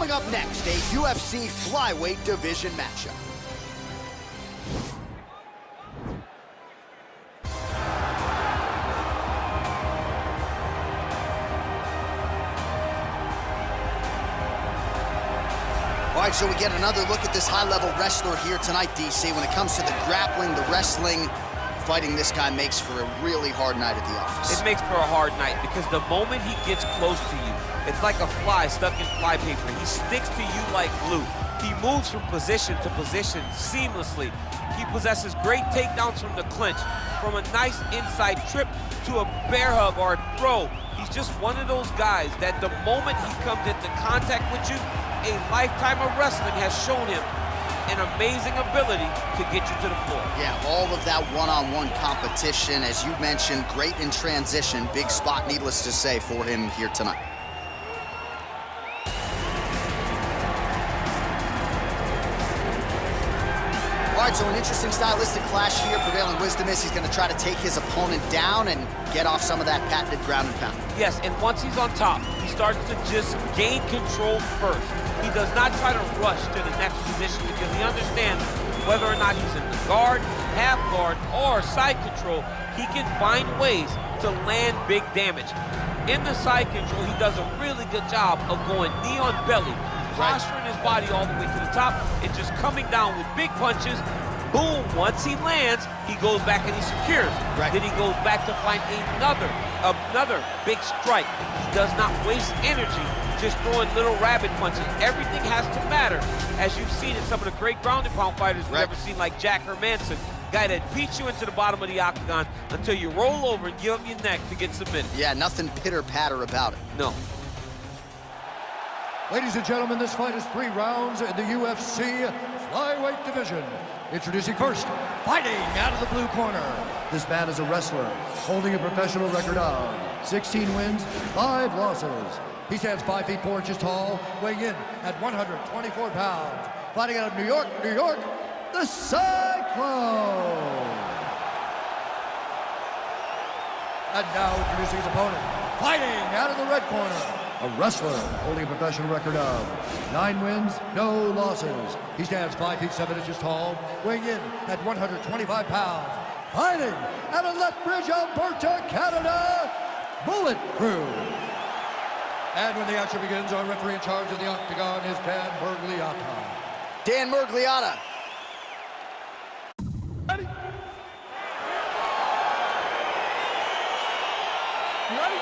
Coming up next, a UFC flyweight division matchup. All right, so we get another look at this high-level wrestler here tonight, DC. When it comes to the grappling, the wrestling, fighting this guy makes for a really hard night at the office. It makes for a hard night because the moment he gets close to you, it's like a fly stuck in flypaper. He sticks to you like glue. He moves from position to position seamlessly. He possesses great takedowns from the clinch, from a nice inside trip to a bear hug or a throw. He's just one of those guys that the moment he comes into contact with you, a lifetime of wrestling has shown him an amazing ability to get you to the floor. Yeah, all of that one-on-one competition, as you mentioned, great in transition. Big spot, needless to say, for him here tonight. All right, so an interesting stylistic clash here. Prevailing wisdom is he's going to try to take his opponent down and get off some of that patented ground and pound. Yes, and once he's on top, he starts to just gain control first. He does not try to rush to the next position because he understands whether or not he's in the guard, half guard, or side control, he can find ways to land big damage. In the side control, he does a really good job of going knee on belly, posturing his body all the way to the top, and just coming down with big punches. Boom, once he lands, he goes back and he secures. Then he goes back to find another big strike. He does not waste energy just throwing little rabbit punches. Everything has to matter, as you've seen in some of the great ground and pound fighters we've ever seen, like Jack Hermanson, guy that beats you into the bottom of the octagon until you roll over and give him your neck to get submitted. Yeah, nothing pitter-patter about it. No. Ladies and gentlemen, this fight is 3 rounds in the UFC flyweight division. Introducing first, fighting out of the blue corner. This man is a wrestler, holding a professional record of 16 wins, 5 losses. He stands 5 feet 4 inches tall, weighing in at 124 pounds. Fighting out of New York, the Cyclone. And now introducing his opponent, fighting out of the red corner. A wrestler holding a professional record of 9 wins, no losses. He stands 5 feet 7 inches tall, weighing in at 125 pounds. Fighting out of Lethbridge, Alberta, Canada, Bullet Crew. And when the action begins, our referee in charge of the octagon is Dan Mergliata. Dan Mergliata. Ready? You ready?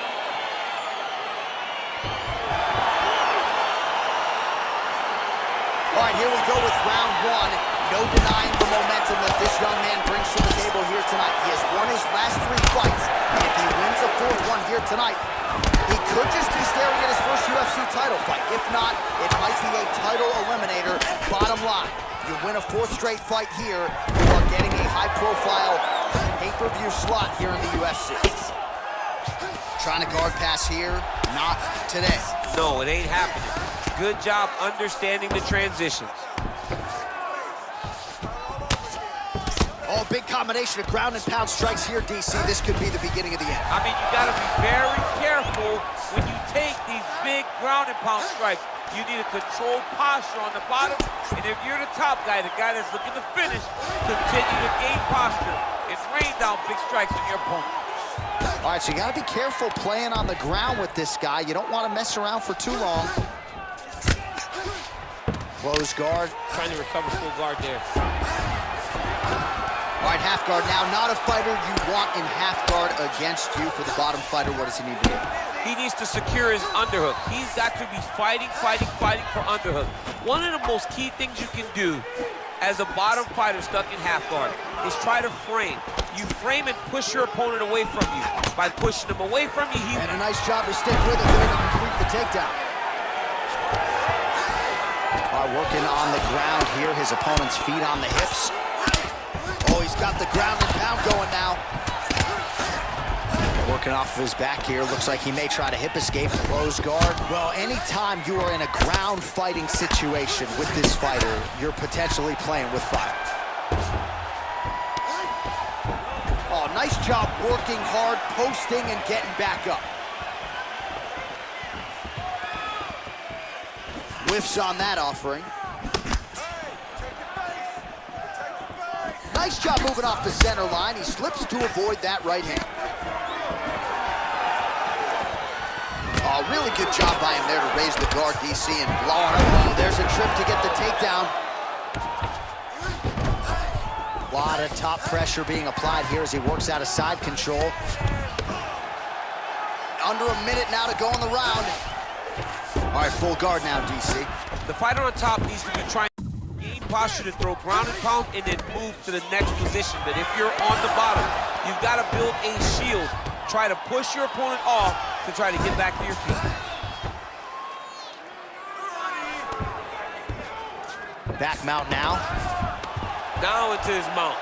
All right, here we go with round 1. No denying the momentum that this young man brings to the table here tonight. He has won his last 3 fights, and if he wins a 4th one here tonight, he could just be staring at his first UFC title fight. If not, it might be a title eliminator. Bottom line, you win a 4th straight fight here, you are getting a high-profile pay-per-view slot here in the UFC. Trying to guard pass here, not today. No, it ain't happening. Good job understanding the transitions. Oh, big combination of ground and pound strikes here, DC. This could be the beginning of the end. I mean, you gotta be very careful when you take these big ground and pound strikes. You need a controlled posture on the bottom, and if you're the top guy, the guy that's looking to finish, continue to gain posture and rain down big strikes on your opponent. All right, so you gotta be careful playing on the ground with this guy. You don't want to mess around for too long. Close guard. Trying to recover full guard there. All right, half guard now. Not a fighter you want in half guard against you. For the bottom fighter, what does he need to do? He needs to secure his underhook. He's got to be fighting for underhook. One of the most key things you can do as a bottom fighter stuck in half guard is try to frame. You frame and push your opponent away from you. By pushing him away from you, he... And a nice job to stick with it there to complete the takedown. Working on the ground here, his opponent's feet on the hips. Oh, he's got the ground and pound going now. Working off of his back here, looks like he may try to hip escape, close guard. Well, anytime you are in a ground fighting situation with this fighter, you're potentially playing with fire. Oh, nice job working hard, posting and getting back up. whiffs on that offering. Nice job moving off the center line. He slips to avoid that right hand. Oh, really good job by him there to raise the guard, DC, and block. Oh, there's a trip to get the takedown. A lot of top pressure being applied here as he works out of side control. Under a minute now to go in the round. All right, full guard now, DC. The fighter on top needs to be trying to gain posture to throw ground and pound and then move to the next position. But if you're on the bottom, you've got to build a shield. Try to push your opponent off to try to get back to your feet. Back mount now. Now into his mount.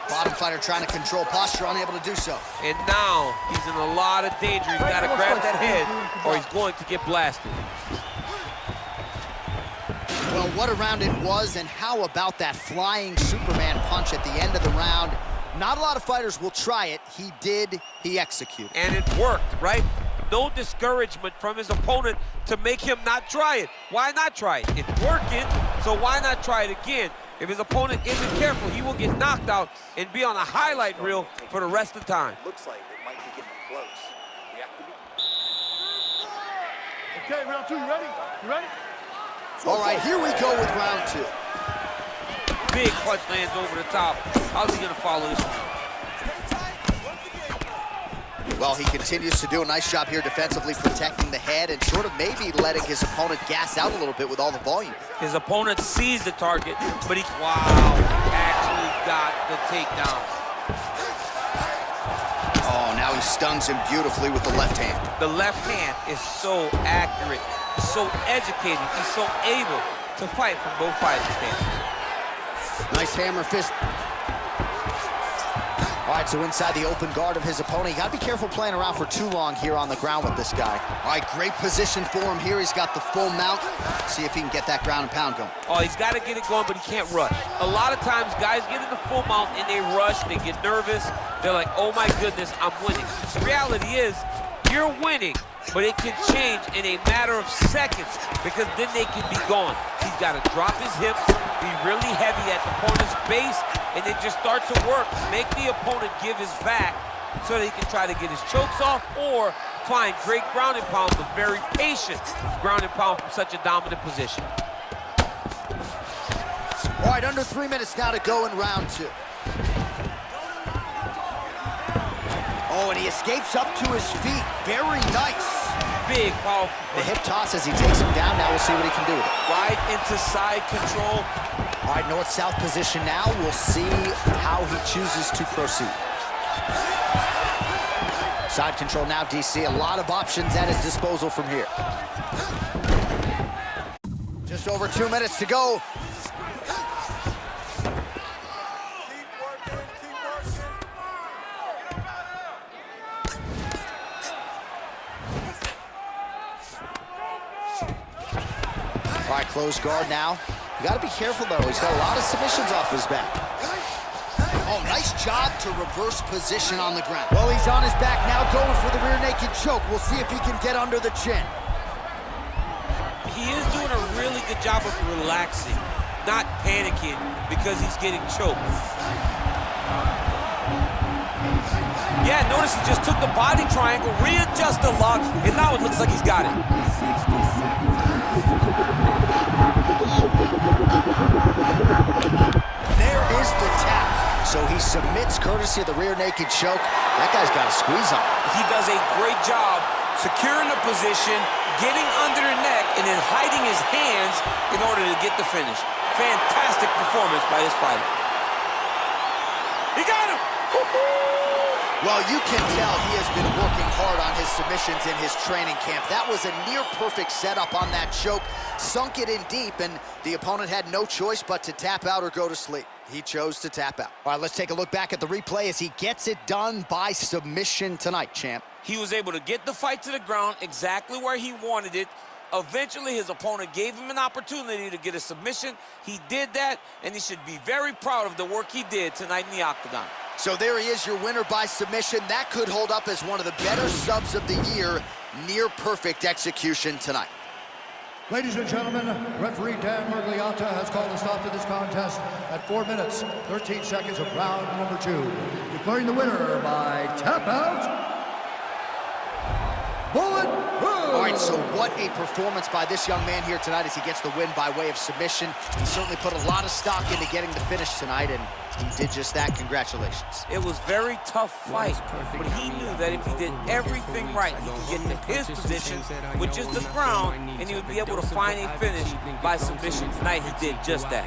Bottom fighter trying to control posture, unable to do so. And now he's in a lot of danger. He's got to grab that head or he's going to get blasted. Well, what a round it was, and how about that flying Superman punch at the end of the round? Not a lot of fighters will try it. He did, he executed. And it worked, right? No discouragement from his opponent to make him not try it. Why not try it? It's working, so why not try it again? If his opponent isn't careful, he will get knocked out and be on a highlight reel for the rest of the time. Looks like it might be getting close. We have to be... Okay, round two, you ready? You ready? All right, here we go with round two. Big punch lands over the top. How's he gonna follow this one? Well, he continues to do a nice job here defensively, protecting the head and sort of maybe letting his opponent gas out a little bit with all the volume. His opponent sees the target, but he, actually got the takedown. Oh, now he stuns him beautifully with the left hand. The left hand is so accurate, so educated, he's so able to fight from both fighting stances. Nice hammer fist. All right, so inside the open guard of his opponent. You got to be careful playing around for too long here on the ground with this guy. All right, great position for him here. He's got the full mount. See if he can get that ground and pound going. Oh, he's got to get it going, but he can't rush. A lot of times, guys get in the full mount and they rush, they get nervous. They're like, oh my goodness, I'm winning. The reality is, you're winning, but it can change in a matter of seconds because then they can be gone. He's got to drop his hips, be really heavy at the opponent's base, and then just start to work. Make the opponent give his back so that he can try to get his chokes off or find great ground and pound, but very patient ground and pound from such a dominant position. All right, under 3 minutes now to go in round two. Oh, and he escapes up to his feet. Very nice. Big, powerful. The hip toss as he takes him down. Now we'll see what he can do with it. Right into side control. All right, north-south position now. We'll see how he chooses to proceed. Side control now, DC. A lot of options at his disposal from here. Just over 2 minutes to go. All right, closed guard now. You got to be careful, though. He's got a lot of submissions off his back. Oh, nice job to reverse position on the ground. Well, he's on his back now, going for the rear naked choke. We'll see if he can get under the chin. He is doing a really good job of relaxing, not panicking because he's getting choked. Yeah, notice he just took the body triangle, readjusted the lock, and now it looks like he's got it. There is the tap. So he submits courtesy of the rear naked choke. That guy's got a squeeze on. He does a great job securing the position, getting under the neck, and then hiding his hands in order to get the finish. Fantastic performance by this fighter. He got him! Well, you can tell he has been working hard on his submissions in his training camp. That was a near-perfect setup on that choke. Sunk it in deep, and the opponent had no choice but to tap out or go to sleep. He chose to tap out. All right, let's take a look back at the replay as he gets it done by submission tonight, champ. He was able to get the fight to the ground exactly where he wanted it, Eventually, his opponent gave him an opportunity to get a submission. He did that, and he should be very proud of the work he did tonight in the octagon. So there he is, your winner by submission. That could hold up as one of the better subs of the year. Near perfect execution tonight. Ladies and gentlemen, referee Dan Mergliata has called a stop to this contest at 4 minutes, 13 seconds of round number 2. Declaring the winner by tap out, Bulletproof! All right, so what a performance by this young man here tonight as he gets the win by way of submission. He certainly put a lot of stock into getting the finish tonight, and he did just that. Congratulations. It was a very tough fight, but he knew that if he did everything right, he could get to his position, which is the ground, and he would be able to find a finish by submission. Tonight, he did just that.